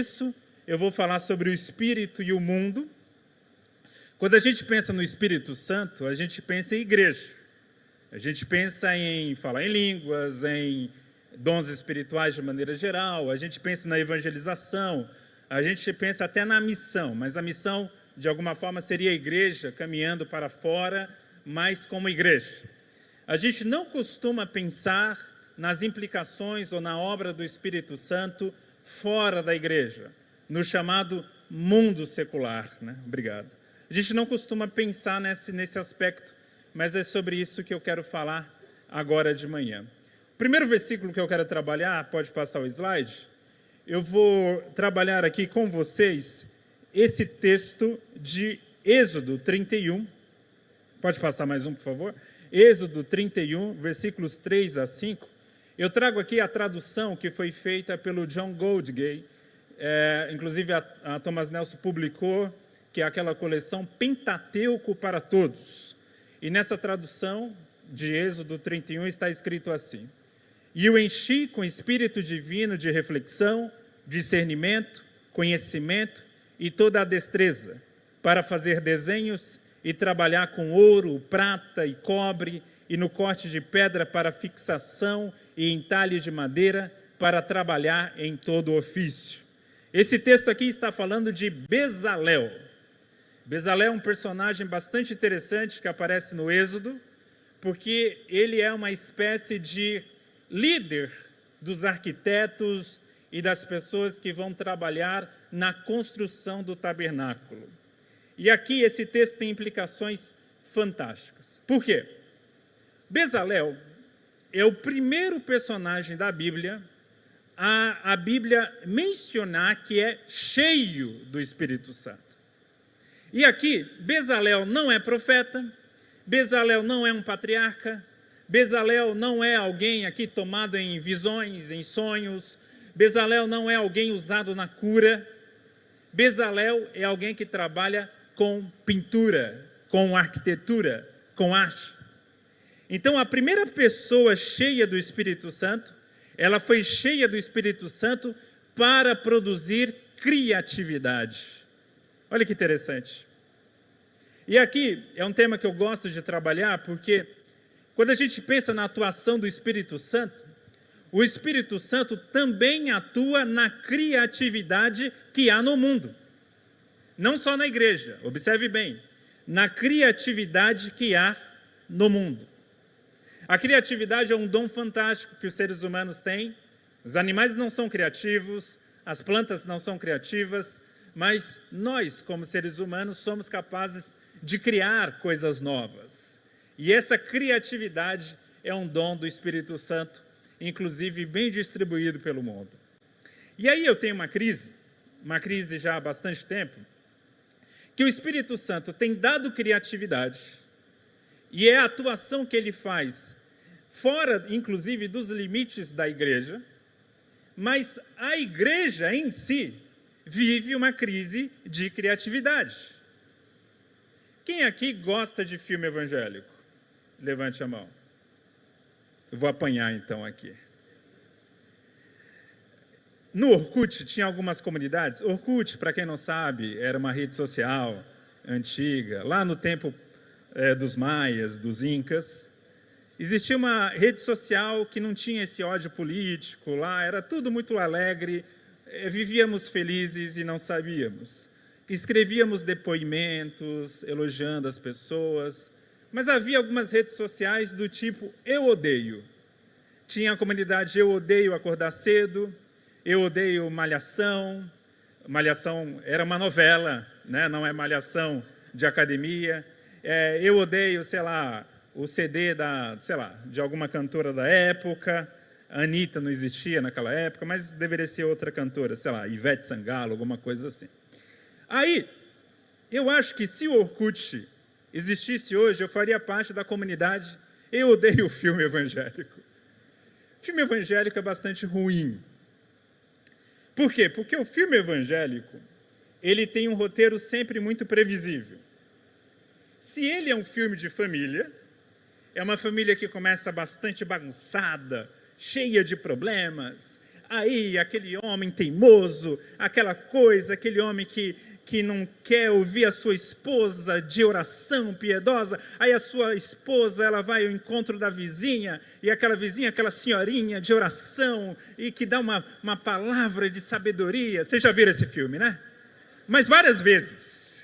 isso, eu vou falar sobre o Espírito e o mundo. Quando a gente pensa no Espírito Santo, a gente pensa em igreja. A gente pensa em falar em línguas, em dons espirituais de maneira geral, a gente pensa na evangelização, a gente pensa até na missão, mas a missão, de alguma forma, seria a igreja caminhando para fora, mas como igreja. A gente não costuma pensar nas implicações ou na obra do Espírito Santo fora da igreja, no chamado mundo secular, né? Obrigado. A gente não costuma pensar nesse aspecto, mas é sobre isso que eu quero falar agora de manhã. O primeiro versículo que eu quero trabalhar, pode passar o slide, eu vou trabalhar aqui com vocês esse texto de Êxodo 31, pode passar mais um, por favor? Êxodo 31, versículos 3 a 5. Eu trago aqui a tradução que foi feita pelo John Goldgay, inclusive a Thomas Nelson publicou, que é aquela coleção Pentateuco para Todos. E nessa tradução de Êxodo 31 está escrito assim: E o enchi com espírito divino de reflexão, discernimento, conhecimento e toda a destreza, para fazer desenhos e trabalhar com ouro, prata e cobre, e no corte de pedra para fixação e entalhe de madeira, para trabalhar em todo ofício. Esse texto aqui está falando de Bezalel. Bezalel é um personagem bastante interessante que aparece no Êxodo, porque ele é uma espécie de líder dos arquitetos e das pessoas que vão trabalhar na construção do tabernáculo. E aqui esse texto tem implicações fantásticas. Por quê? Bezalel é o primeiro personagem da Bíblia a Bíblia mencionar que é cheio do Espírito Santo. E aqui, Bezalel não é profeta, Bezalel não é um patriarca, Bezalel não é alguém aqui tomado em visões, em sonhos, Bezalel não é alguém usado na cura, Bezalel é alguém que trabalha com pintura, com arquitetura, com arte. Então, a primeira pessoa cheia do Espírito Santo, ela foi cheia do Espírito Santo para produzir criatividade. Olha que interessante. E aqui é um tema que eu gosto de trabalhar, porque quando a gente pensa na atuação do Espírito Santo, o Espírito Santo também atua na criatividade que há no mundo. Não só na igreja, observe bem, na criatividade que há no mundo. A criatividade é um dom fantástico que os seres humanos têm. Os animais não são criativos, as plantas não são criativas, mas nós, como seres humanos, somos capazes de criar coisas novas. E essa criatividade é um dom do Espírito Santo, inclusive bem distribuído pelo mundo. E aí eu tenho uma crise já há bastante tempo, que o Espírito Santo tem dado criatividade, e é a atuação que ele faz, fora, inclusive, dos limites da igreja, mas a igreja em si vive uma crise de criatividade. Quem aqui gosta de filme evangélico? Levante a mão. Eu vou apanhar, então, aqui. No Orkut, tinha algumas comunidades. Orkut, para quem não sabe, era uma rede social antiga. Lá no tempo dos maias, dos incas, existia uma rede social que não tinha esse ódio político. Lá era tudo muito alegre, vivíamos felizes e não sabíamos. Escrevíamos depoimentos, elogiando as pessoas, mas havia algumas redes sociais do tipo eu odeio. Tinha a comunidade eu odeio acordar cedo, eu odeio Malhação. Malhação era uma novela, né? Não é Malhação de academia. Eu odeio, sei lá, o CD de alguma cantora da época. A Anitta não existia naquela época, mas deveria ser outra cantora, sei lá, Ivete Sangalo, alguma coisa assim. Aí, eu acho que se o Orkut existisse hoje, eu faria parte da comunidade eu odeio o filme evangélico. O filme evangélico é bastante ruim. Por quê? Porque o filme evangélico, ele tem um roteiro sempre muito previsível. Se ele é um filme de família, é uma família que começa bastante bagunçada, cheia de problemas, Aí, aquele homem teimoso, aquela coisa, aquele homem que não quer ouvir a sua esposa de oração piedosa, aí a sua esposa, ela vai ao encontro da vizinha, e aquela vizinha, aquela senhorinha de oração, e que dá uma palavra de sabedoria. Vocês já viram esse filme, né? Mas várias vezes,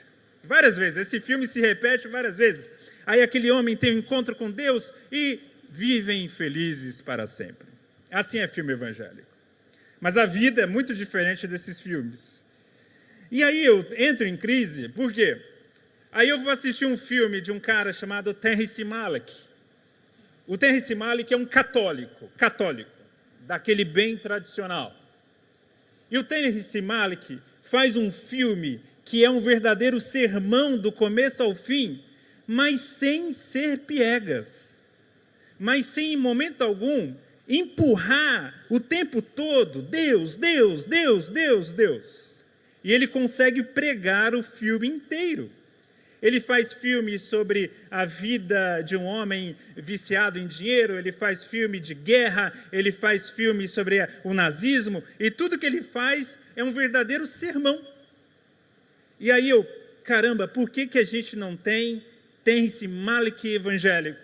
esse filme se repete várias vezes. Aí aquele homem tem um encontro com Deus e vivem felizes para sempre. Assim é filme evangélico. Mas a vida é muito diferente desses filmes. E aí eu entro em crise, por quê? Aí eu vou assistir um filme de um cara chamado Terrence Malick. O Terrence Malick é um católico, daquele bem tradicional. E o Terrence Malick faz um filme que é um verdadeiro sermão do começo ao fim, mas sem ser piegas, mas sem em momento algum empurrar o tempo todo Deus, Deus, Deus, Deus, Deus. E ele consegue pregar o filme inteiro. Ele faz filme sobre a vida de um homem viciado em dinheiro, ele faz filme de guerra, ele faz filme sobre o nazismo, e tudo que ele faz é um verdadeiro sermão. E aí caramba, por que a gente não tem Terrence Malick evangélico?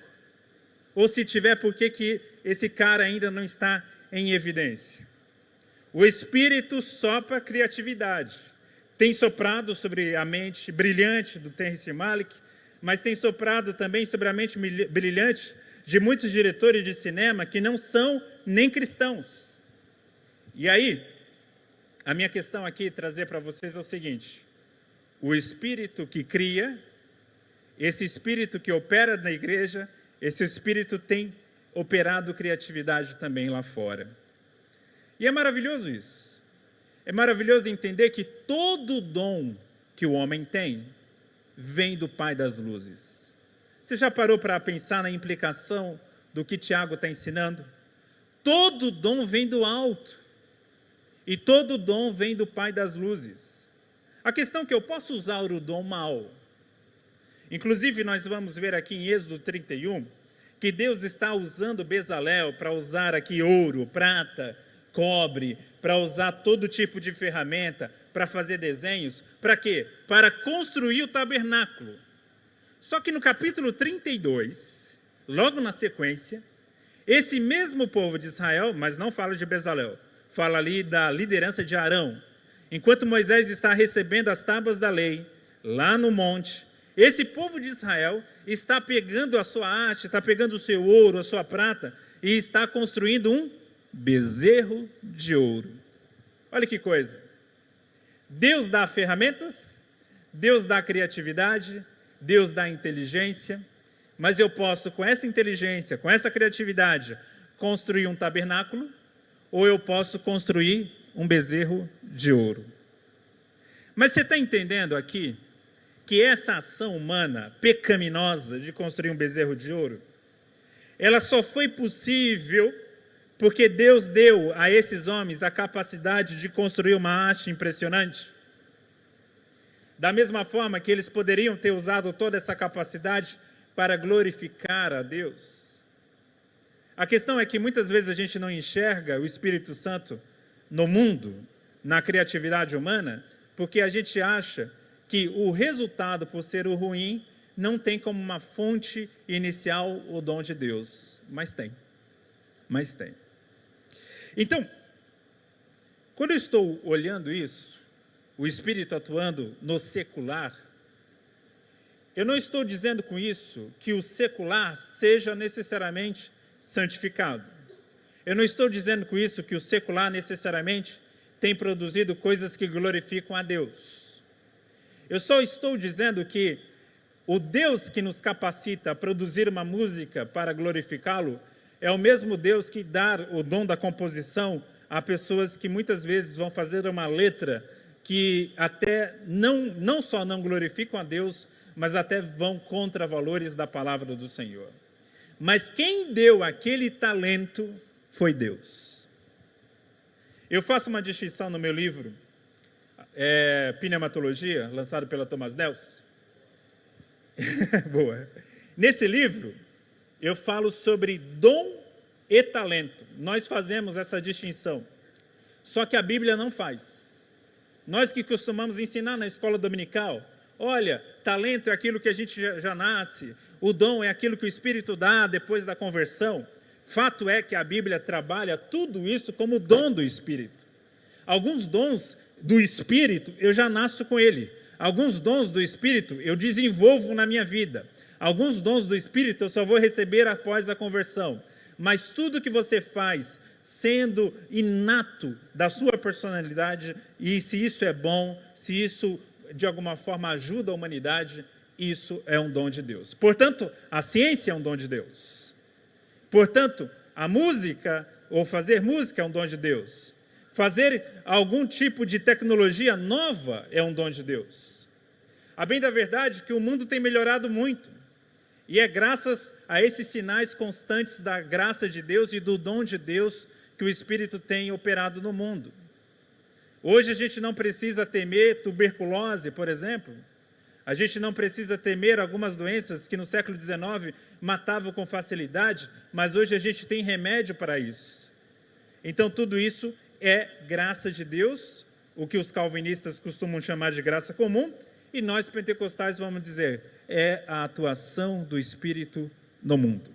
Ou se tiver, por que esse cara ainda não está em evidência? O Espírito sopra criatividade. Tem soprado sobre a mente brilhante do Terrence Malick, mas tem soprado também sobre a mente brilhante de muitos diretores de cinema que não são nem cristãos. E aí, a minha questão aqui trazer para vocês é o seguinte: o Espírito que cria, esse Espírito que opera na igreja, esse Espírito tem operado criatividade também lá fora. E é maravilhoso isso. É maravilhoso entender que todo dom que o homem tem vem do Pai das luzes. Você já parou para pensar na implicação do que Tiago está ensinando? Todo dom vem do alto. E todo dom vem do Pai das luzes. A questão é que eu posso usar o dom mal. Inclusive, nós vamos ver aqui em Êxodo 31, que Deus está usando Bezalel para usar aqui ouro, prata, cobre, para usar todo tipo de ferramenta, para fazer desenhos. Para quê? Para construir o tabernáculo. Só que no capítulo 32, logo na sequência, esse mesmo povo de Israel, mas não fala de Bezalel, fala ali da liderança de Arão. Enquanto Moisés está recebendo as tábuas da lei, lá no monte, esse povo de Israel está pegando a sua haste, está pegando o seu ouro, a sua prata, e está construindo um bezerro de ouro. Olha que coisa. Deus dá ferramentas, Deus dá criatividade, Deus dá inteligência, mas eu posso, com essa inteligência, com essa criatividade, construir um tabernáculo, ou eu posso construir um bezerro de ouro. Mas você está entendendo aqui que essa ação humana pecaminosa de construir um bezerro de ouro, ela só foi possível porque Deus deu a esses homens a capacidade de construir uma haste impressionante. Da mesma forma que eles poderiam ter usado toda essa capacidade para glorificar a Deus. A questão é que muitas vezes a gente não enxerga o Espírito Santo no mundo, na criatividade humana, porque a gente acha que o resultado, por ser o ruim, não tem como uma fonte inicial o dom de Deus. Mas tem. Então, quando eu estou olhando isso, o Espírito atuando no secular, eu não estou dizendo com isso que o secular seja necessariamente santificado. Eu não estou dizendo com isso que o secular necessariamente tem produzido coisas que glorificam a Deus. Eu só estou dizendo que o Deus que nos capacita a produzir uma música para glorificá-lo é o mesmo Deus que dá o dom da composição a pessoas que muitas vezes vão fazer uma letra que até não só não glorificam a Deus, mas até vão contra valores da palavra do Senhor. Mas quem deu aquele talento foi Deus. Eu faço uma distinção no meu livro, Pneumatologia, lançado pela Thomas Nelson. Boa. Nesse livro, eu falo sobre dom e talento. Nós fazemos essa distinção. Só que a Bíblia não faz. Nós que costumamos ensinar na escola dominical, olha, talento é aquilo que a gente já nasce, o dom é aquilo que o Espírito dá depois da conversão. Fato é que a Bíblia trabalha tudo isso como dom do Espírito. Alguns dons do Espírito eu já nasço com ele. Alguns dons do Espírito eu desenvolvo na minha vida. Alguns dons do Espírito eu só vou receber após a conversão. Mas tudo que você faz sendo inato da sua personalidade, e se isso é bom, se isso de alguma forma ajuda a humanidade, isso é um dom de Deus. Portanto, a ciência é um dom de Deus. Portanto, a música, ou fazer música é um dom de Deus. Fazer algum tipo de tecnologia nova é um dom de Deus. A bem da verdade que o mundo tem melhorado muito. E é graças a esses sinais constantes da graça de Deus e do dom de Deus que o Espírito tem operado no mundo. Hoje a gente não precisa temer tuberculose, por exemplo. A gente não precisa temer algumas doenças que no século XIX matavam com facilidade, mas hoje a gente tem remédio para isso. Então tudo isso é graça de Deus, o que os calvinistas costumam chamar de graça comum, e nós pentecostais vamos dizer, é a atuação do Espírito no mundo.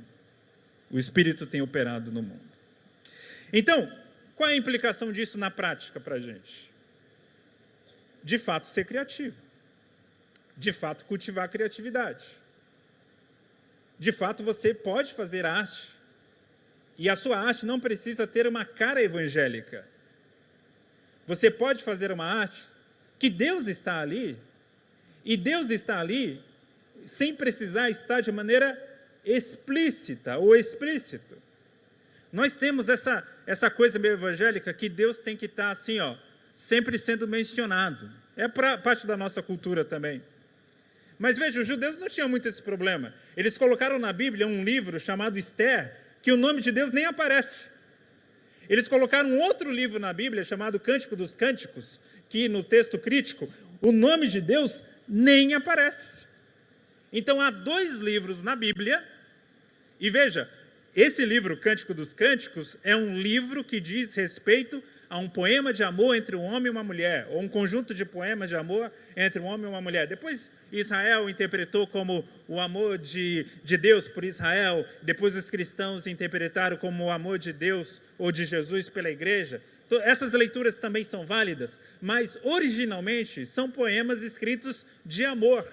O Espírito tem operado no mundo. Então, qual é a implicação disso na prática para a gente? De fato, ser criativo. De fato, cultivar a criatividade. De fato, você pode fazer arte. E a sua arte não precisa ter uma cara evangélica. Você pode fazer uma arte que Deus está ali. E Deus está ali sem precisar estar de maneira explícita ou explícito. Nós temos essa coisa meio evangélica que Deus tem que estar assim, ó, sempre sendo mencionado. É parte da nossa cultura também. Mas veja, os judeus não tinham muito esse problema. Eles colocaram na Bíblia um livro chamado Esther, que o nome de Deus nem aparece. Eles colocaram um outro livro na Bíblia chamado Cântico dos Cânticos, que no texto crítico, o nome de Deus nem aparece. Então há 2 livros na Bíblia, e veja, esse livro, Cântico dos Cânticos, é um livro que diz respeito a um poema de amor entre um homem e uma mulher, ou um conjunto de poemas de amor entre um homem e uma mulher. Depois Israel interpretou como o amor de Deus por Israel, depois os cristãos interpretaram como o amor de Deus ou de Jesus pela igreja. Então, essas leituras também são válidas, mas originalmente são poemas escritos de amor.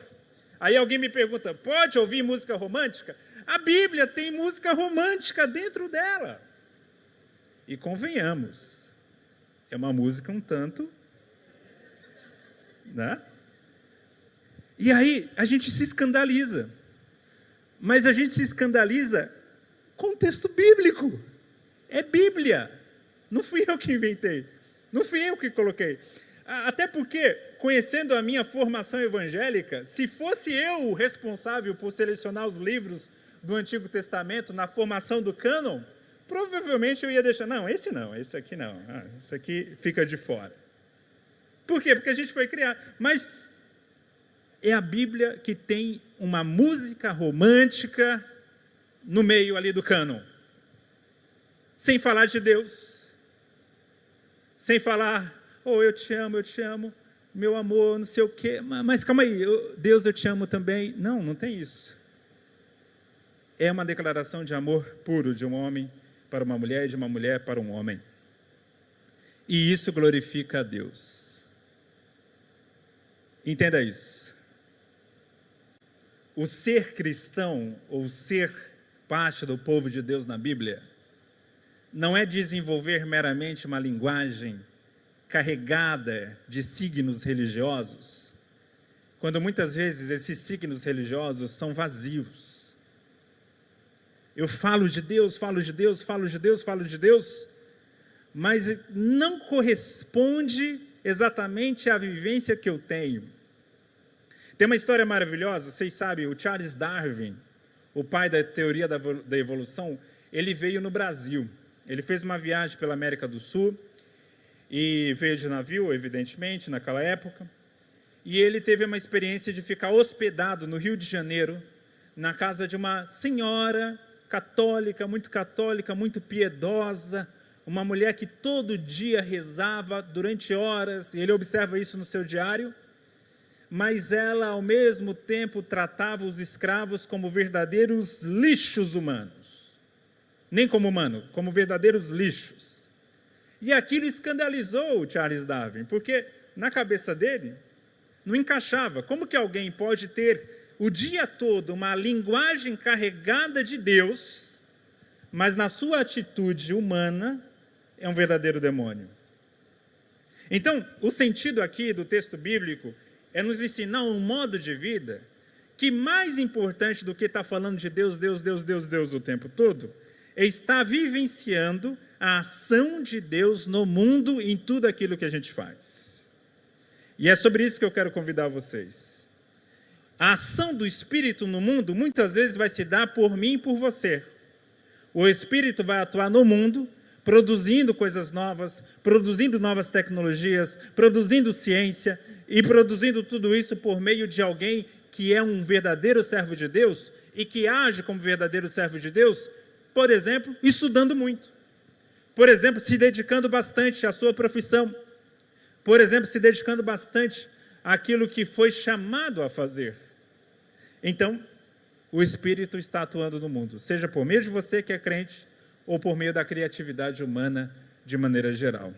Aí alguém me pergunta, pode ouvir música romântica? A Bíblia tem música romântica dentro dela. E convenhamos, é uma música um tanto, né? E aí a gente se escandaliza. Mas a gente se escandaliza com texto bíblico. É Bíblia. Não fui eu que inventei. Não fui eu que coloquei. Até porque, conhecendo a minha formação evangélica, se fosse eu o responsável por selecionar os livros do Antigo Testamento na formação do cânon, provavelmente eu ia deixar, não, esse aqui não, esse aqui fica de fora. Por quê? Porque a gente foi criar. Mas é a Bíblia que tem uma música romântica no meio ali do cânon. Sem falar de Deus. Sem falar, oh, eu te amo, meu amor, não sei o quê. Mas calma aí, Deus, eu te amo também. Não, não tem isso. É uma declaração de amor puro de um homem para uma mulher e de uma mulher para um homem. E isso glorifica a Deus. Entenda isso. O ser cristão, ou ser parte do povo de Deus na Bíblia, não é desenvolver meramente uma linguagem carregada de signos religiosos, quando muitas vezes esses signos religiosos são vazios. Eu falo de Deus, mas não corresponde exatamente à vivência que eu tenho. Tem uma história maravilhosa, vocês sabem, o Charles Darwin, o pai da teoria da evolução, ele veio no Brasil. Ele fez uma viagem pela América do Sul, e veio de navio, evidentemente, naquela época, e ele teve uma experiência de ficar hospedado no Rio de Janeiro, na casa de uma senhora católica, muito piedosa, uma mulher que todo dia rezava durante horas, e ele observa isso no seu diário, mas ela, ao mesmo tempo, tratava os escravos como verdadeiros lixos humanos. Nem como humano, como verdadeiros lixos. E aquilo escandalizou o Charles Darwin, porque na cabeça dele não encaixava. Como que alguém pode ter o dia todo uma linguagem carregada de Deus, mas na sua atitude humana é um verdadeiro demônio? Então, o sentido aqui do texto bíblico é nos ensinar um modo de vida que, mais importante do que estar falando de Deus, Deus, Deus, Deus, Deus o tempo todo, é estar vivenciando a ação de Deus no mundo em tudo aquilo que a gente faz. E é sobre isso que eu quero convidar vocês. A ação do Espírito no mundo muitas vezes vai se dar por mim e por você. O Espírito vai atuar no mundo, produzindo coisas novas, produzindo novas tecnologias, produzindo ciência e produzindo tudo isso por meio de alguém que é um verdadeiro servo de Deus e que age como verdadeiro servo de Deus, por exemplo, estudando muito. Por exemplo, se dedicando bastante à sua profissão. Por exemplo, se dedicando bastante àquilo que foi chamado a fazer. Então, o Espírito está atuando no mundo, seja por meio de você que é crente, ou por meio da criatividade humana de maneira geral.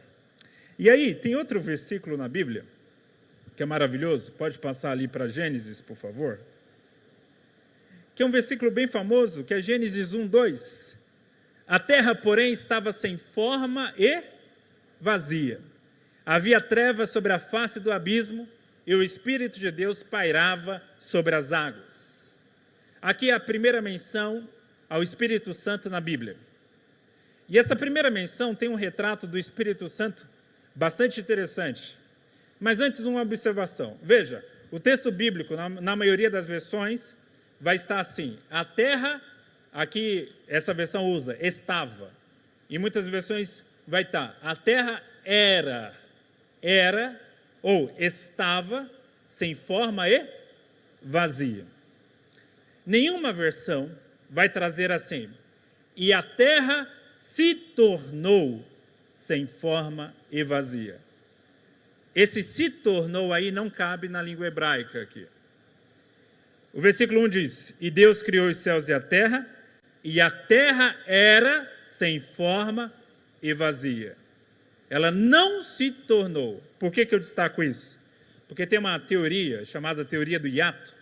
E aí, tem outro versículo na Bíblia, que é maravilhoso, pode passar ali para Gênesis, por favor, que é um versículo bem famoso, que é Gênesis 1:2. A terra, porém, estava sem forma e vazia. Havia trevas sobre a face do abismo, e o Espírito de Deus pairava sobre as águas. Aqui é a primeira menção ao Espírito Santo na Bíblia. E essa primeira menção tem um retrato do Espírito Santo bastante interessante. Mas antes, uma observação. Veja, o texto bíblico, na maioria das versões, vai estar assim: a terra, aqui essa versão usa, estava. Em muitas versões vai estar, a terra era ou estava sem forma e vazia. Nenhuma versão vai trazer assim, e a terra se tornou sem forma e vazia. Esse se tornou aí não cabe na língua hebraica aqui. O versículo 1 diz, e Deus criou os céus e a terra era sem forma e vazia. Ela não se tornou. Por que eu destaco isso? Porque tem uma teoria chamada teoria do hiato,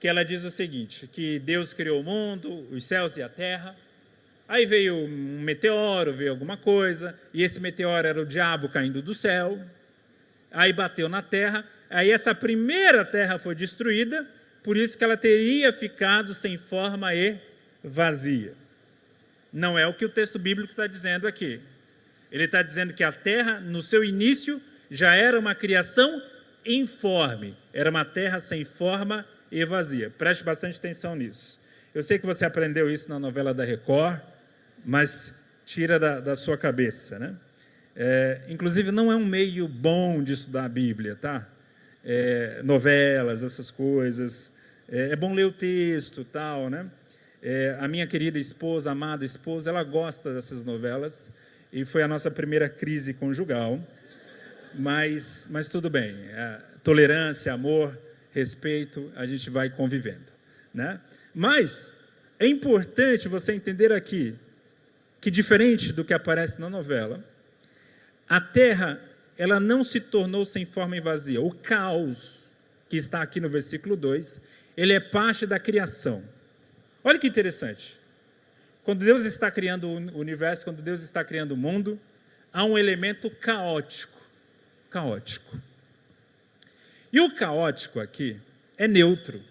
que ela diz o seguinte, que Deus criou o mundo, os céus e a terra, aí veio um meteoro, veio alguma coisa, e esse meteoro era o diabo caindo do céu, aí bateu na terra, aí essa primeira terra foi destruída, por isso que ela teria ficado sem forma e vazia. Não é o que o texto bíblico está dizendo aqui. Ele está dizendo que a terra, no seu início, já era uma criação informe, era uma terra sem forma e vazia. Preste bastante atenção nisso. Eu sei que você aprendeu isso na novela da Record, mas tira da sua cabeça, né? Inclusive, não é um meio bom de estudar a Bíblia, tá? Novelas, essas coisas. É bom ler o texto, tal, né? A minha querida esposa, amada esposa, ela gosta dessas novelas e foi a nossa primeira crise conjugal. Mas tudo bem. Tolerância, amor, respeito, a gente vai convivendo, né? Mas é importante você entender aqui que, diferente do que aparece na novela, a terra, ela não se tornou sem forma e vazia. O caos, que está aqui no versículo 2, ele é parte da criação. Olha que interessante. Quando Deus está criando o universo, quando Deus está criando o mundo, há um elemento caótico. Caótico. E o caótico aqui é neutro.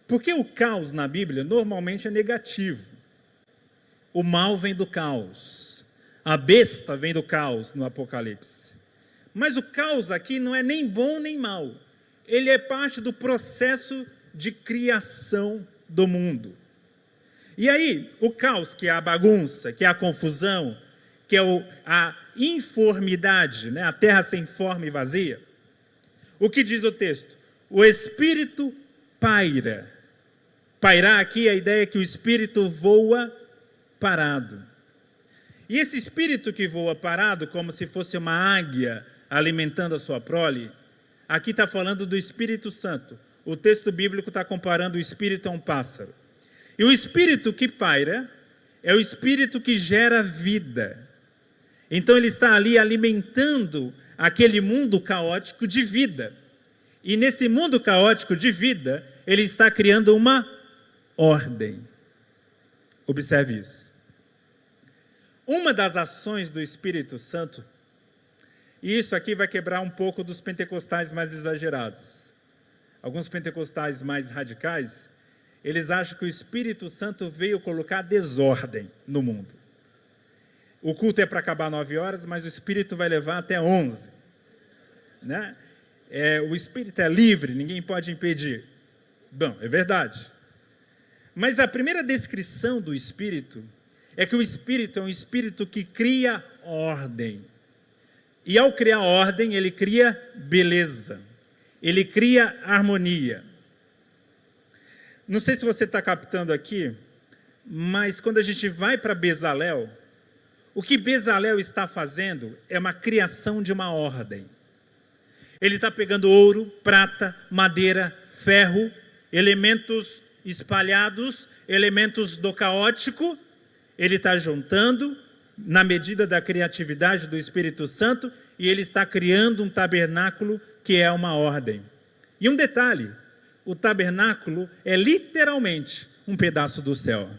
Porque o caos na Bíblia normalmente é negativo. O mal vem do caos. A besta vem do caos no Apocalipse. Mas o caos aqui não é nem bom nem mal. Ele é parte do processo de criação do mundo. E aí, o caos, que é a bagunça, que é a confusão, que é a informidade, né? A terra sem forma e vazia. O que diz o texto? O Espírito paira. Pairar aqui, a ideia é que o Espírito voa parado. E esse espírito que voa parado, como se fosse uma águia alimentando a sua prole, aqui está falando do Espírito Santo. O texto bíblico está comparando o espírito a um pássaro. E o espírito que paira é o espírito que gera vida. Então ele está ali alimentando aquele mundo caótico de vida. E nesse mundo caótico de vida, ele está criando uma ordem. Observe isso. Uma das ações do Espírito Santo, e isso aqui vai quebrar um pouco dos pentecostais mais exagerados. Alguns pentecostais mais radicais, eles acham que o Espírito Santo veio colocar desordem no mundo. O culto é para acabar 9 horas, mas o Espírito vai levar até 11. Né? O Espírito é livre, ninguém pode impedir. Bom, é verdade. Mas a primeira descrição do Espírito é que o Espírito é um Espírito que cria ordem. E ao criar ordem, ele cria beleza. Ele cria harmonia. Não sei se você está captando aqui, mas quando a gente vai para Bezalel, o que Bezalel está fazendo é uma criação de uma ordem. Ele está pegando ouro, prata, madeira, ferro, elementos espalhados, elementos do caótico, ele está juntando na medida da criatividade do Espírito Santo e ele está criando um tabernáculo que é uma ordem. E um detalhe, o tabernáculo é literalmente um pedaço do céu.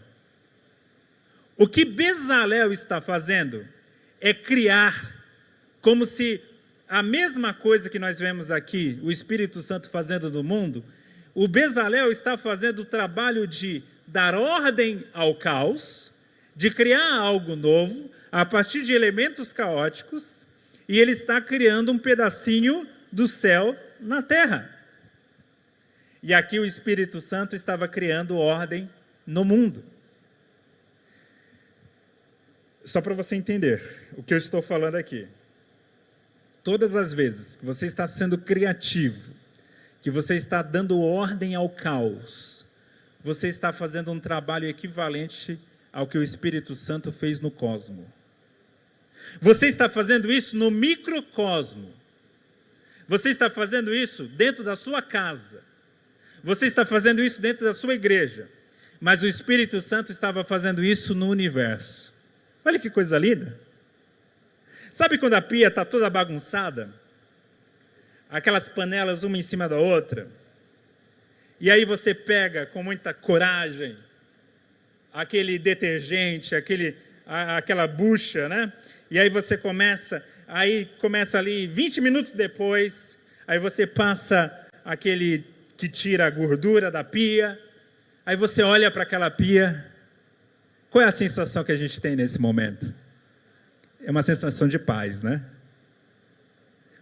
O que Bezalel está fazendo é criar como se a mesma coisa que nós vemos aqui, o Espírito Santo fazendo no mundo, o Bezalel está fazendo o trabalho de dar ordem ao caos, de criar algo novo, a partir de elementos caóticos, e ele está criando um pedacinho do céu na terra. E aqui o Espírito Santo estava criando ordem no mundo. Só para você entender o que eu estou falando aqui. Todas as vezes que você está sendo criativo, que você está dando ordem ao caos, você está fazendo um trabalho equivalente ao que o Espírito Santo fez no cosmo. Você está fazendo isso no microcosmo. Você está fazendo isso dentro da sua casa. Você está fazendo isso dentro da sua igreja. Mas o Espírito Santo estava fazendo isso no universo. Olha que coisa linda. Sabe quando a pia está toda bagunçada? Aquelas panelas uma em cima da outra. E aí você pega com muita coragem aquele detergente, aquela bucha, né? E aí você começa ali 20 minutos depois, aí você passa aquele que tira a gordura da pia, aí você olha para aquela pia, qual é a sensação que a gente tem nesse momento? É uma sensação de paz, né?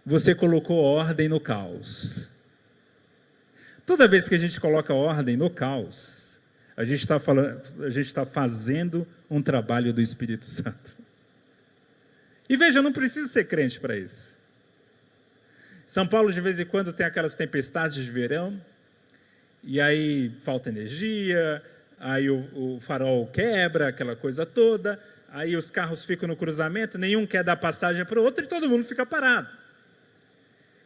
Você colocou ordem no caos. Toda vez que a gente coloca ordem no caos, a gente está fazendo um trabalho do Espírito Santo. E veja, eu não preciso ser crente para isso. São Paulo, de vez em quando, tem aquelas tempestades de verão, e aí falta energia, aí o farol quebra, aquela coisa toda, aí os carros ficam no cruzamento, nenhum quer dar passagem para o outro e todo mundo fica parado.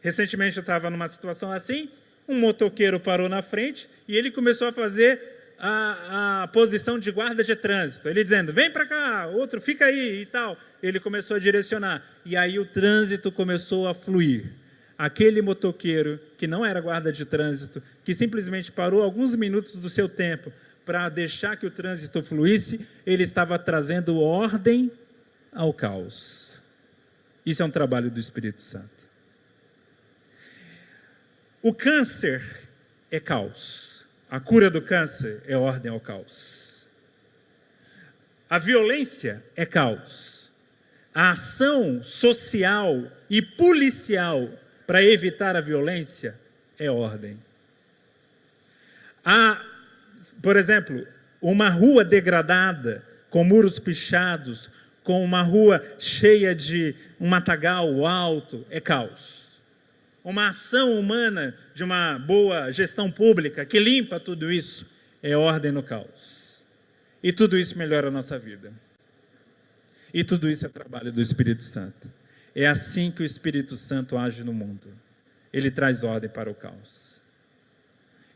Recentemente eu estava numa situação assim, um motoqueiro parou na frente e ele começou a fazer a posição de guarda de trânsito. Ele dizendo, vem para cá, outro fica aí e tal. Ele começou a direcionar. E aí o trânsito começou a fluir. Aquele motoqueiro, que não era guarda de trânsito, que simplesmente parou alguns minutos do seu tempo para deixar que o trânsito fluísse, ele estava trazendo ordem ao caos. Isso é um trabalho do Espírito Santo. O câncer é caos. A cura do câncer é ordem ao caos. A violência é caos. A ação social e policial para evitar a violência é ordem. Por exemplo, uma rua degradada, com muros pichados, com uma rua cheia de um matagal alto, é caos. Uma ação humana de uma boa gestão pública que limpa tudo isso é ordem no caos. E tudo isso melhora a nossa vida. E tudo isso é trabalho do Espírito Santo. É assim que o Espírito Santo age no mundo. Ele traz ordem para o caos.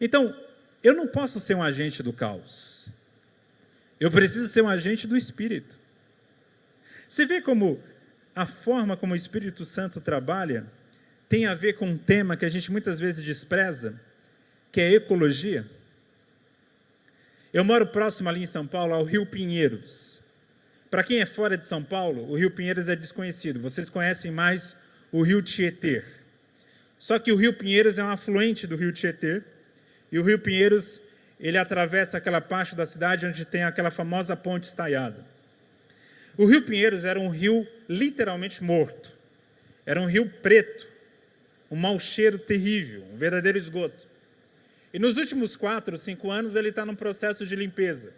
Então, eu não posso ser um agente do caos. Eu preciso ser um agente do Espírito. Você vê como a forma como o Espírito Santo trabalha tem a ver com um tema que a gente muitas vezes despreza, que é ecologia. Eu moro próximo ali em São Paulo ao Rio Pinheiros. Para quem é fora de São Paulo, o Rio Pinheiros é desconhecido. Vocês conhecem mais o Rio Tietê. Só que o Rio Pinheiros é um afluente do Rio Tietê. E o Rio Pinheiros, ele atravessa aquela parte da cidade onde tem aquela famosa ponte estaiada. O Rio Pinheiros era um rio literalmente morto. Era um rio preto. Um mau cheiro terrível, um verdadeiro esgoto. E nos últimos 4, 5 anos ele está num processo de limpeza.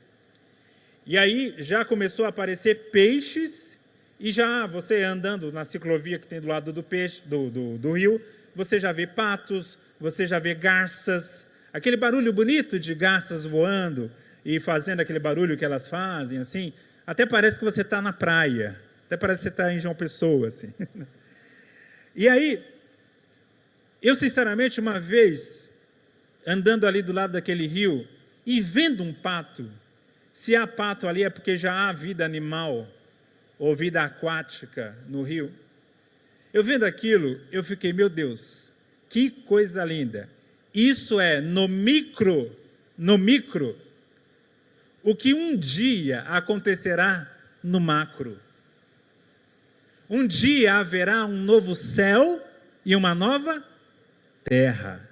E aí já começou a aparecer peixes, e já você andando na ciclovia que tem do lado do peixe, do rio, você já vê patos, você já vê garças, aquele barulho bonito de garças voando e fazendo aquele barulho que elas fazem, assim, até parece que você está na praia, até parece que você está em João Pessoa, assim. E aí, eu sinceramente, uma vez, andando ali do lado daquele rio, e vendo um pato, se há pato ali é porque já há vida animal, ou vida aquática no rio. Eu vendo aquilo, eu fiquei, meu Deus, que coisa linda. Isso é, no micro, o que um dia acontecerá no macro. Um dia haverá um novo céu e uma nova terra.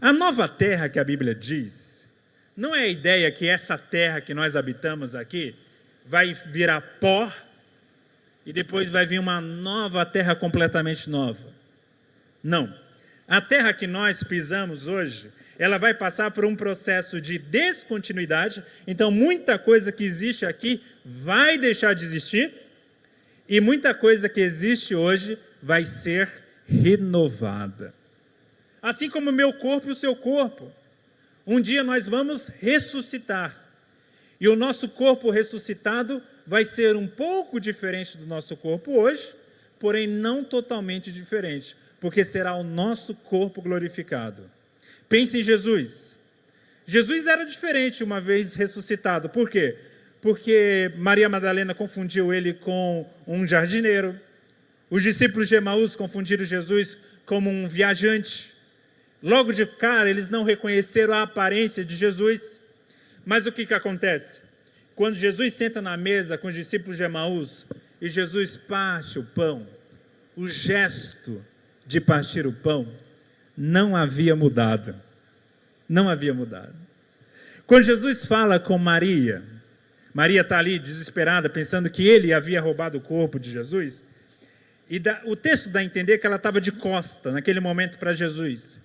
A nova terra que a Bíblia diz, não é a ideia que essa terra que nós habitamos aqui vai virar pó e depois vai vir uma nova terra completamente nova. Não. A terra que nós pisamos hoje, ela vai passar por um processo de descontinuidade, então muita coisa que existe aqui vai deixar de existir e muita coisa que existe hoje vai ser renovada. Assim como o meu corpo e o seu corpo. Um dia nós vamos ressuscitar. E o nosso corpo ressuscitado vai ser um pouco diferente do nosso corpo hoje, porém não totalmente diferente, porque será o nosso corpo glorificado. Pense em Jesus. Jesus era diferente uma vez ressuscitado. Por quê? Porque Maria Madalena confundiu ele com um jardineiro. Os discípulos de Emaús confundiram Jesus como um viajante. Logo de cara, eles não reconheceram a aparência de Jesus. Mas o que acontece? Quando Jesus senta na mesa com os discípulos de Emaús e Jesus parte o pão, o gesto de partir o pão não havia mudado. Não havia mudado. Quando Jesus fala com Maria, Maria está ali desesperada, pensando que ele havia roubado o corpo de Jesus, e o texto dá a entender que ela estava de costa naquele momento para Jesus.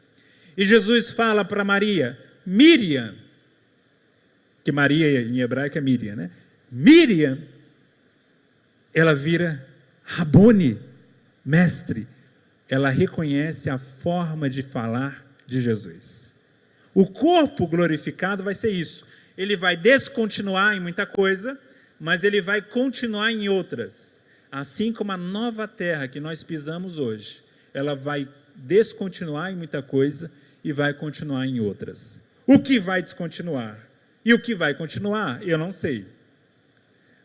E Jesus fala para Maria, Miriam, que Maria em hebraico é Miriam, né? Miriam, ela vira Rabone, mestre. Ela reconhece a forma de falar de Jesus. O corpo glorificado vai ser isso. Ele vai descontinuar em muita coisa, mas ele vai continuar em outras. Assim como a nova terra que nós pisamos hoje, ela vai descontinuar em muita coisa e vai continuar em outras. O que vai descontinuar? E o que vai continuar? Eu não sei.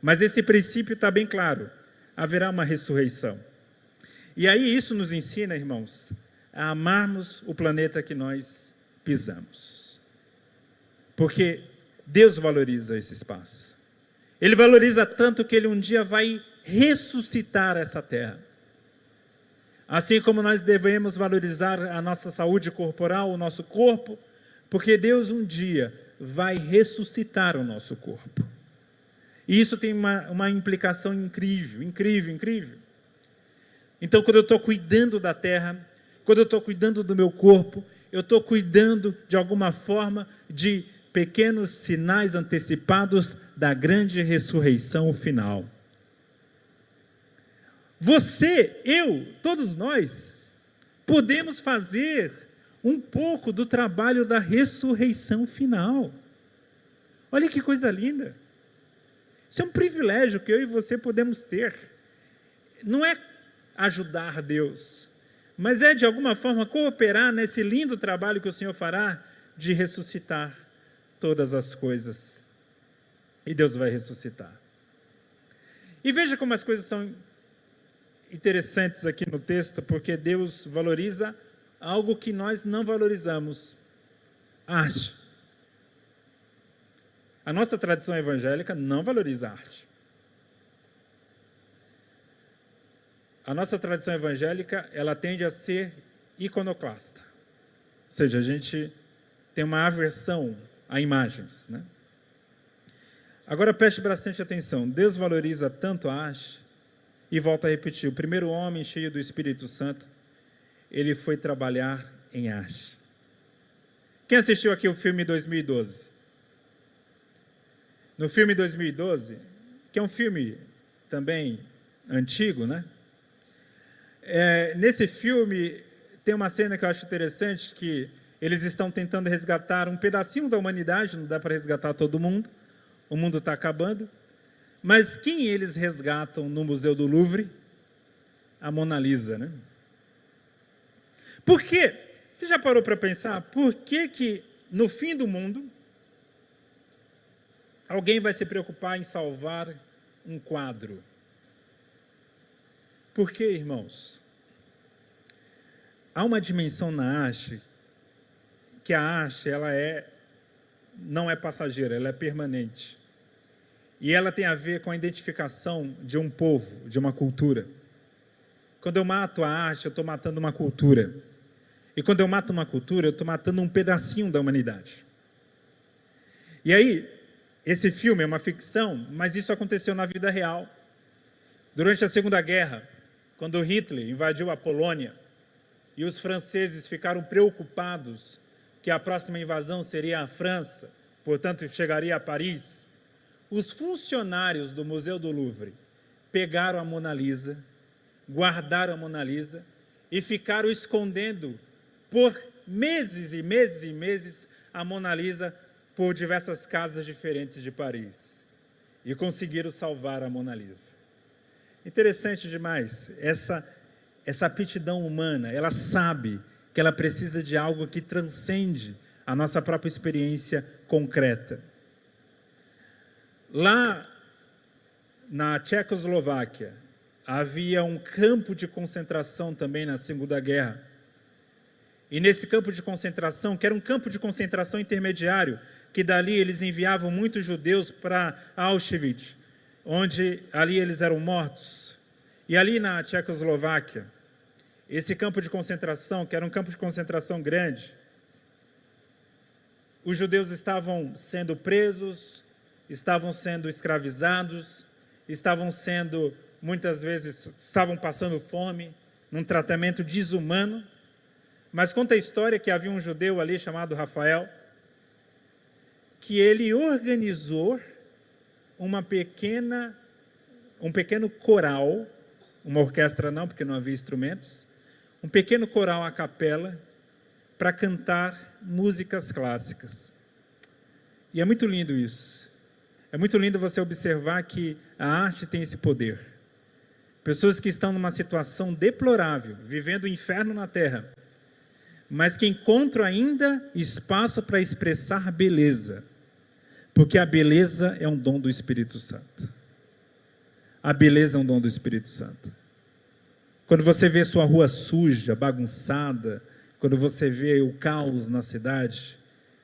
Mas esse princípio está bem claro. Haverá uma ressurreição. E aí isso nos ensina, irmãos, a amarmos o planeta que nós pisamos. Porque Deus valoriza esse espaço. Ele valoriza tanto que Ele um dia vai ressuscitar essa terra. Assim como nós devemos valorizar a nossa saúde corporal, o nosso corpo, porque Deus um dia vai ressuscitar o nosso corpo. E isso tem uma implicação incrível, incrível, incrível. Então, quando eu estou cuidando da terra, quando eu estou cuidando do meu corpo, eu estou cuidando, de alguma forma, de pequenos sinais antecipados da grande ressurreição final. Você, eu, todos nós, podemos fazer um pouco do trabalho da ressurreição final. Olha que coisa linda. Isso é um privilégio que eu e você podemos ter. Não é ajudar Deus, mas é de alguma forma cooperar nesse lindo trabalho que o Senhor fará de ressuscitar todas as coisas. E Deus vai ressuscitar. E veja como as coisas são interessantes aqui no texto, porque Deus valoriza algo que nós não valorizamos: arte. A nossa tradição evangélica não valoriza a arte. A nossa tradição evangélica, ela tende a ser iconoclasta. Ou seja, a gente tem uma aversão a imagens, né? Agora preste bastante atenção. Deus valoriza tanto a arte, e volta a repetir, o primeiro homem cheio do Espírito Santo, ele foi trabalhar em arte. Quem assistiu aqui o filme 2012? No filme 2012, que é um filme também antigo, né? Nesse filme tem uma cena que eu acho interessante, que eles estão tentando resgatar um pedacinho da humanidade, não dá para resgatar todo mundo, o mundo está acabando, mas quem eles resgatam no Museu do Louvre? A Mona Lisa, né? Por quê? Você já parou para pensar por que no fim do mundo alguém vai se preocupar em salvar um quadro? Por quê, irmãos? Há uma dimensão na arte, que a arte não é passageira, ela é permanente. E ela tem a ver com a identificação de um povo, de uma cultura. Quando eu mato a arte, eu estou matando uma cultura. E quando eu mato uma cultura, eu estou matando um pedacinho da humanidade. E aí, esse filme é uma ficção, mas isso aconteceu na vida real. Durante a Segunda Guerra, quando Hitler invadiu a Polônia, e os franceses ficaram preocupados que a próxima invasão seria a França, portanto chegaria a Paris, os funcionários do Museu do Louvre pegaram a Mona Lisa, guardaram a Mona Lisa e ficaram escondendo por meses e meses e meses a Mona Lisa por diversas casas diferentes de Paris. E conseguiram salvar a Mona Lisa. Interessante demais, essa aptidão humana, ela sabe que ela precisa de algo que transcende a nossa própria experiência concreta. Lá na Tchecoslováquia, havia um campo de concentração também na Segunda Guerra. E nesse campo de concentração, que era um campo de concentração intermediário, que dali eles enviavam muitos judeus para Auschwitz, onde ali eles eram mortos. E ali na Tchecoslováquia, esse campo de concentração, que era um campo de concentração grande, os judeus estavam sendo presos, estavam sendo escravizados, muitas vezes, estavam passando fome, num tratamento desumano. Mas conta a história que havia um judeu ali chamado Rafael, que ele organizou um pequeno coral, uma orquestra não, porque não havia instrumentos, um pequeno coral a capela para cantar músicas clássicas. E é muito lindo isso. É muito lindo você observar que a arte tem esse poder. Pessoas que estão numa situação deplorável, vivendo o inferno na terra, mas que encontram ainda espaço para expressar beleza, porque a beleza é um dom do Espírito Santo. A beleza é um dom do Espírito Santo. Quando você vê sua rua suja, bagunçada, quando você vê o caos na cidade,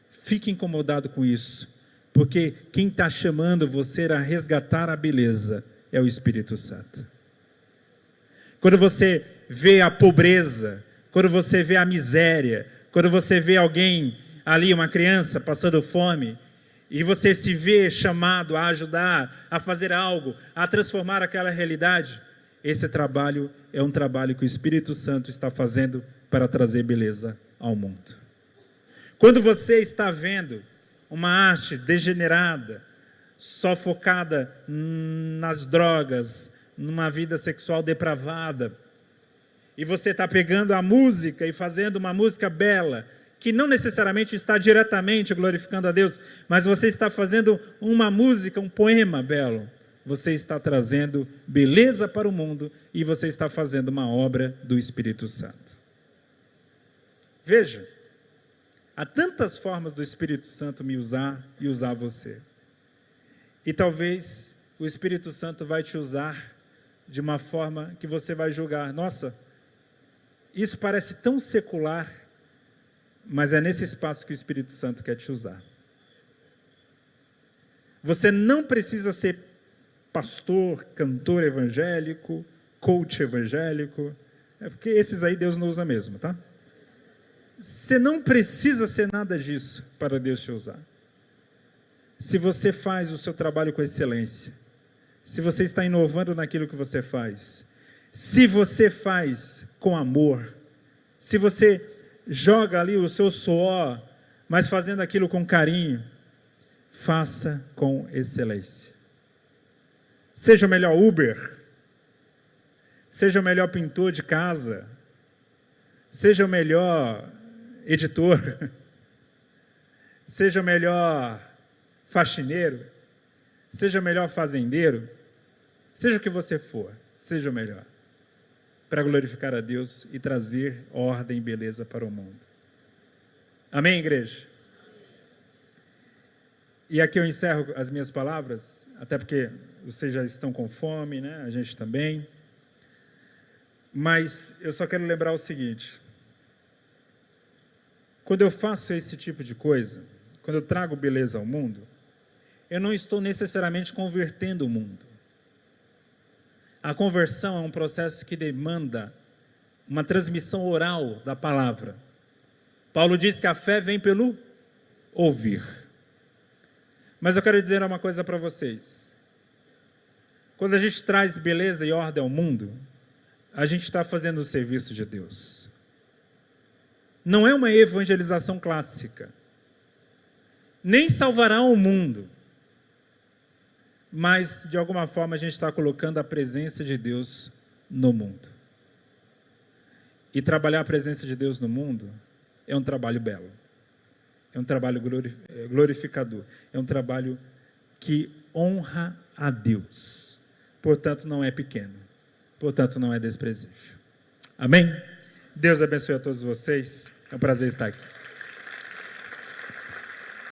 fique incomodado com isso, porque quem está chamando você a resgatar a beleza é o Espírito Santo. Quando você vê a pobreza, quando você vê a miséria, quando você vê alguém ali, uma criança passando fome, e você se vê chamado a ajudar, a fazer algo, a transformar aquela realidade, esse trabalho é um trabalho que o Espírito Santo está fazendo para trazer beleza ao mundo. Quando você está vendo uma arte degenerada, só focada nas drogas, numa vida sexual depravada, e você está pegando a música e fazendo uma música bela, que não necessariamente está diretamente glorificando a Deus, mas você está fazendo uma música, um poema belo, você está trazendo beleza para o mundo e você está fazendo uma obra do Espírito Santo. Veja, há tantas formas do Espírito Santo me usar e usar você. E talvez o Espírito Santo vai te usar de uma forma que você vai julgar. Nossa, isso parece tão secular, mas é nesse espaço que o Espírito Santo quer te usar. Você não precisa ser pastor, cantor evangélico, coach evangélico, porque esses aí Deus não usa mesmo, tá? Você não precisa ser nada disso para Deus te usar. Se você faz o seu trabalho com excelência, se você está inovando naquilo que você faz, se você faz com amor, se você joga ali o seu suor, mas fazendo aquilo com carinho, faça com excelência. Seja o melhor Uber, seja o melhor pintor de casa, seja o melhor editor, seja o melhor faxineiro, seja o melhor fazendeiro, seja o que você for, seja o melhor, para glorificar a Deus e trazer ordem e beleza para o mundo. Amém, igreja? E aqui eu encerro as minhas palavras, até porque vocês já estão com fome, né? A gente também. Mas eu só quero lembrar o seguinte: quando eu faço esse tipo de coisa, quando eu trago beleza ao mundo, eu não estou necessariamente convertendo o mundo. A conversão é um processo que demanda uma transmissão oral da palavra. Paulo diz que a fé vem pelo ouvir. Mas eu quero dizer uma coisa para vocês. Quando a gente traz beleza e ordem ao mundo, a gente está fazendo o serviço de Deus. Não é uma evangelização clássica. Nem salvará o mundo. Mas, de alguma forma, a gente está colocando a presença de Deus no mundo. E trabalhar a presença de Deus no mundo é um trabalho belo. É um trabalho glorificador. É um trabalho que honra a Deus. Portanto, não é pequeno. Portanto, não é desprezível. Amém? Deus abençoe a todos vocês. É um prazer estar aqui.